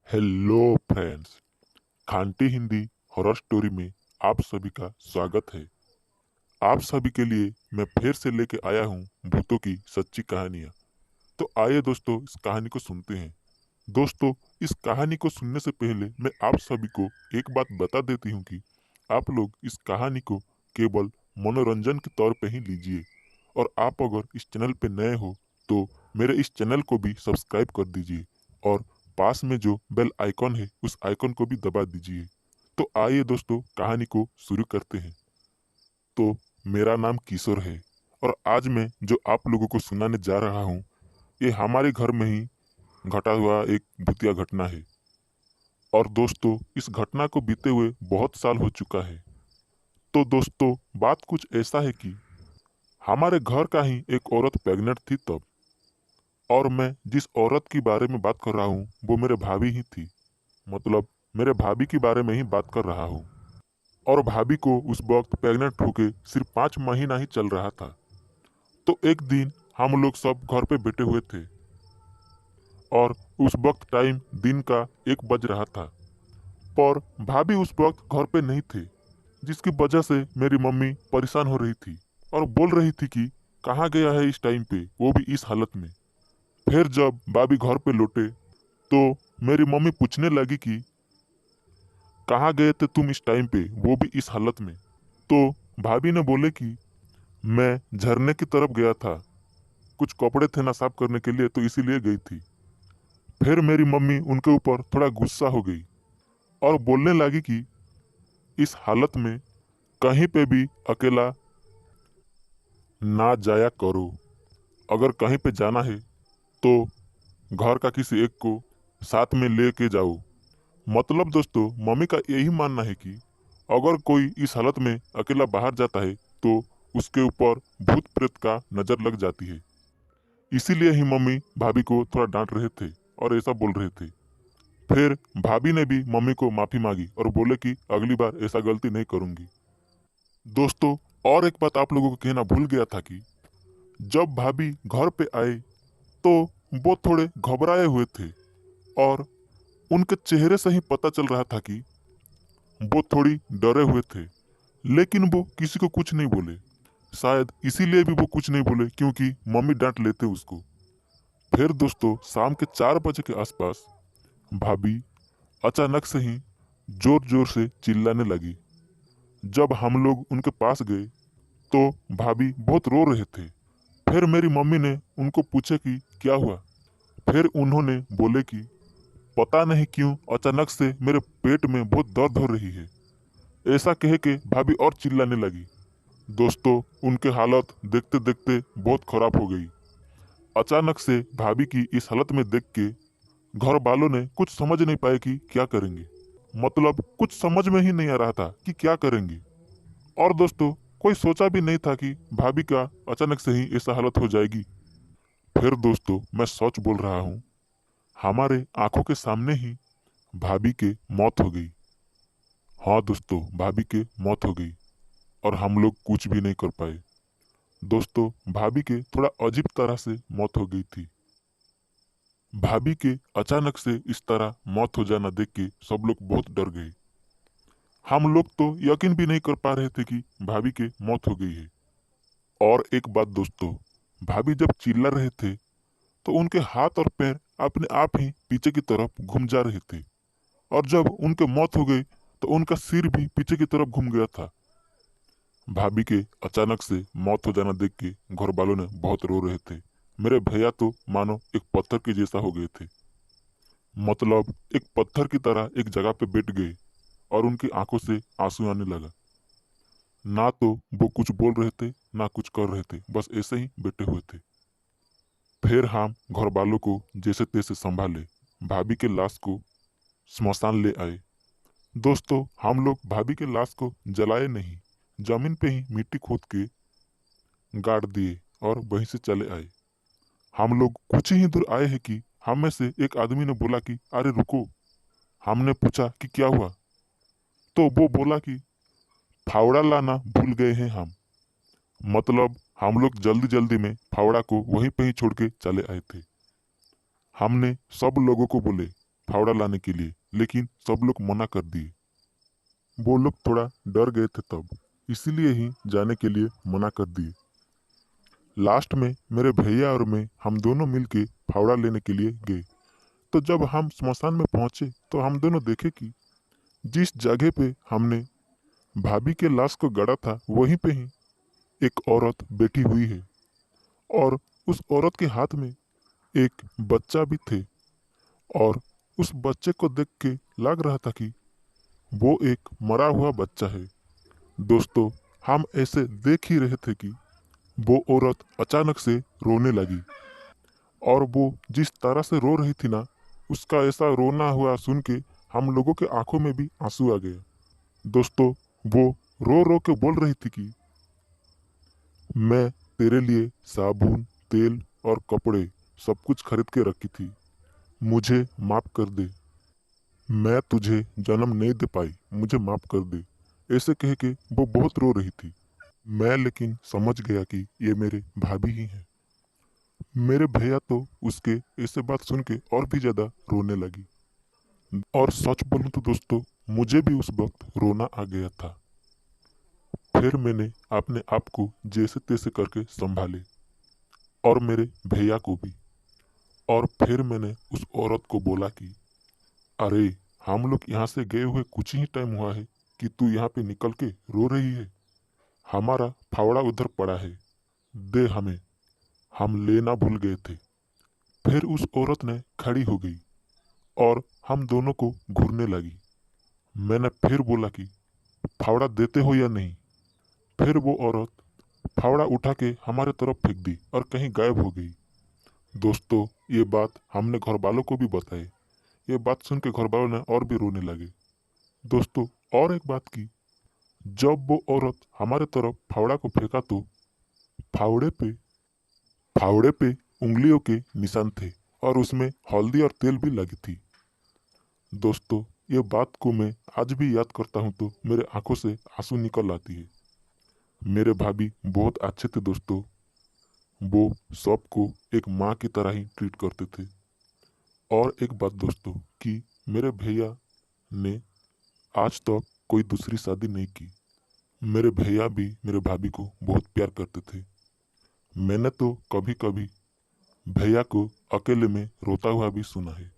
Hello friends. खांटी Hindi horror story में आप सभी का स्वागत है। आप सभी के लिए मैं फिर से लेके आया हूँ भूतों की सच्ची कहानियाँ। तो आइए दोस्तों इस कहानी को सुनते हैं। दोस्तों, इस कहानी को सुनने से पहले मैं आप सभी को एक बात बता देती हूँ कि आप लोग इस कहानी को केवल मनोरंजन के तौर पे ही लीजिए। और आप अगर इस चैनल पे नए हो तो मेरे इस चैनल को भी सब्सक्राइब कर दीजिए और पास में जो बेल आइकॉन है उस आइकॉन को भी दबा दीजिए। तो आइए दोस्तों कहानी को शुरू करते हैं। तो मेरा नाम किशोर है और आज मैं जो आप लोगों को सुनाने जा रहा हूँ ये हमारे घर में ही घटा हुआ एक भूतिया घटना है। और दोस्तों इस घटना को बीते हुए बहुत साल हो चुका है। तो दोस्तों बात कुछ ऐसा है कि हमारे घर का ही एक औरत प्रेग्नेंट थी तब। और मैं जिस औरत की बारे में बात कर रहा हूँ वो मेरे भाभी ही थी। मतलब मेरे भाभी के बारे में ही बात कर रहा हूँ। और भाभी को उस वक्त प्रेग्नेंट होके सिर्फ 5 महीना ही चल रहा था। तो एक दिन हम लोग सब घर पे बैठे हुए थे और उस वक्त टाइम दिन का 1 बज रहा था। पर भाभी उस वक्त घर पे नहीं थे, जिसकी वजह से मेरी मम्मी परेशान हो रही थी और बोल रही थी कि कहाँ गया है इस टाइम पे, वो भी इस हालत में। फिर जब भाभी घर पे लौटे तो मेरी मम्मी पूछने लगी कि कहाँ गए थे तुम इस टाइम पे, वो भी इस हालत में। तो भाभी ने बोले कि मैं झरने की तरफ गया था, कुछ कपड़े थे ना साफ करने के लिए तो इसीलिए गई थी। फिर मेरी मम्मी उनके ऊपर थोड़ा गुस्सा हो गई और बोलने लगी कि इस हालत में कहीं पे भी अकेला ना जाया करो। अगर कहीं पे जाना है तो घर का किसी एक को साथ में लेके जाओ। मतलब दोस्तों मम्मी का यही मानना है कि अगर कोई इस हालत में अकेला बाहर जाता है तो उसके ऊपर भूत प्रेत का नजर लग जाती है। इसीलिए ही मम्मी भाभी को थोड़ा डांट रहे थे और ऐसा बोल रहे थे। फिर भाभी ने भी मम्मी को माफी मांगी और बोले कि अगली बार ऐसा गलती नहीं करूंगी। दोस्तों और एक बात आप लोगों को कहना भूल गया था कि जब भाभी घर पे आए तो वो थोड़े घबराए हुए थे और उनके चेहरे से ही पता चल रहा था कि वो थोड़ी डरे हुए थे। लेकिन वो किसी को कुछ नहीं बोले। शायद इसीलिए भी वो कुछ नहीं बोले क्योंकि मम्मी डांट लेते उसको। फिर दोस्तों शाम के 4 बजे के आसपास भाभी अचानक से ही जोर जोर से चिल्लाने लगी। जब हम लोग उनके पास गए तो भाभी बहुत रो रहे थे। फिर मेरी मम्मी ने उनको पूछा कि क्या हुआ। फिर उन्होंने बोले कि पता नहीं क्यों अचानक से मेरे पेट में बहुत दर्द हो रही है। ऐसा कह के भाभी और चिल्लाने लगी। दोस्तों उनकी हालत देखते देखते बहुत खराब हो गई। अचानक से भाभी की इस हालत में देख के घर वालों ने कुछ समझ नहीं पाए कि क्या करेंगे। मतलब कुछ समझ में ही नहीं आ रहा था कि क्या करेंगे। और दोस्तों कोई सोचा भी नहीं था कि भाभी का अचानक से ही ऐसा हालत हो जाएगी। फिर दोस्तों मैं सच बोल रहा हूँ, हमारे आंखों के सामने ही भाभी के मौत हो गई। हाँ दोस्तों भाभी के मौत हो गई और हम लोग कुछ भी नहीं कर पाए। दोस्तों भाभी के थोड़ा अजीब तरह से मौत हो गई थी। भाभी के अचानक से इस तरह मौत हो जाना देख के सब लोग बहुत डर गए। हम लोग तो यकीन भी नहीं कर पा रहे थे कि भाभी के मौत हो गई है। और एक बात दोस्तों, भाभी जब चिल्ला रहे थे तो उनके हाथ और पैर अपने आप ही पीछे की तरफ घूम जा रहे थे। और जब उनके मौत हो गई तो उनका सिर भी पीछे की तरफ घूम गया था। भाभी के अचानक से मौत हो जाना देख के घर वालों ने बहुत रो रहे थे। मेरे भैया तो मानो एक पत्थर के जैसा हो गए थे। मतलब एक पत्थर की तरह एक जगह पे बैठ गए और उनकी आंखों से आंसू आने लगा। ना तो वो कुछ बोल रहे थे ना कुछ कर रहे थे, बस ऐसे ही बैठे हुए थे। फिर हम घर वालों को जैसे तैसे संभाले भाभी के लाश को स्मशान ले आए। दोस्तों हम लोग भाभी के लाश को जलाए नहीं, जमीन पे ही मिट्टी खोद के गाड़ दिए और वहीं से चले आए। हम लोग कुछ ही दूर आए हैं कि हम में से एक आदमी ने बोला कि अरे रुको। हमने पूछा कि क्या हुआ, तो वो बोला कि फावड़ा लाना भूल गए हैं हम। मतलब हम लोग जल्दी जल्दी में फावड़ा को वहीं पे ही छोड़ के चले आए थे। हमने सब लोगों को बोले फावड़ा लाने के लिए, लेकिन सब लोग मना कर दिए। वो लोग थोड़ा डर गए थे तब, इसीलिए ही जाने के लिए मना कर दिए। लास्ट में मेरे भैया और मैं हम दोनों मिलके फावड़ा लेने के लिए गए। तो जब हम स्मशान में पहुंचे तो हम दोनों देखे कि जिस जगह पे हमने भाभी के लाश को गड़ा था वहीं पे ही एक औरत बैठी हुई है, और उस औरत के हाथ में एक बच्चा भी थे। और उस बच्चे को देख के लग रहा था कि वो एक मरा हुआ बच्चा है। दोस्तों, हम ऐसे देख ही रहे थे कि वो औरत अचानक से रोने लगी, और वो जिस तरह से रो रही थी ना, उसका ऐसा रोना हुआ सुन के हम लोगों के आंखों में भी आंसू आ गए। दोस्तों, वो रो रो के बोल रही थी कि मैं तेरे लिए साबुन, तेल और कपड़े सब कुछ खरीद के रखी थी, मुझे माफ कर दे। मैं तुझे जन्म नहीं दे पाई, मुझे माफ कर दे। ऐसे कह के वो बहुत रो रही थी। मैं लेकिन समझ गया कि ये मेरे भाभी ही हैं। मेरे भैया तो उसके ऐसे बात सुन के और भी ज्यादा रोने लगी। और सच बोलूं तो दोस्तों, मुझे भी उस वक्त रोना आ गया था। फिर मैंने अपने आप को जैसे तैसे करके संभाले, और मेरे भैया को भी। और फिर मैंने उस औरत को बोला कि अरे, हम लोग यहाँ से गए हुए कुछ ही टाइम हुआ है कि तू यहाँ पे निकल के रो रही है। हमारा फावड़ा उधर पड़ा है, दे हमें, हम लेना भूल गए थे। फिर उस औरत ने खड़ी हो गई और हम दोनों को घूरने लगी। मैंने फिर बोला कि फावड़ा देते हो या नहीं। फिर वो औरत फावड़ा उठा के हमारे तरफ फेंक दी और कहीं गायब हो गई। दोस्तों, ये बात हमने घर वालों को भी बताई। ये बात सुन के घर वालों ने और भी रोने लगे। दोस्तों, और एक बात की, जब वो औरत हमारे तरफ फावड़ा को फेंका तो फावड़े पे फावड़े पे उंगलियों के निशान थे, और उसमें हल्दी और तेल भी लगी थी। दोस्तों, ये बात को मैं आज भी याद करता हूँ तो मेरे आंखों से आंसू निकल आती है। मेरे भाभी बहुत अच्छे थे दोस्तों। वो सबको एक माँ की तरह ही ट्रीट करते थे। और एक बात दोस्तों, कि मेरे भैया ने आज तक कोई दूसरी शादी नहीं की। मेरे भैया भी मेरे भाभी को बहुत प्यार करते थे। मैंने तो कभी कभी भैया को अकेले में रोता हुआ भी सुना है।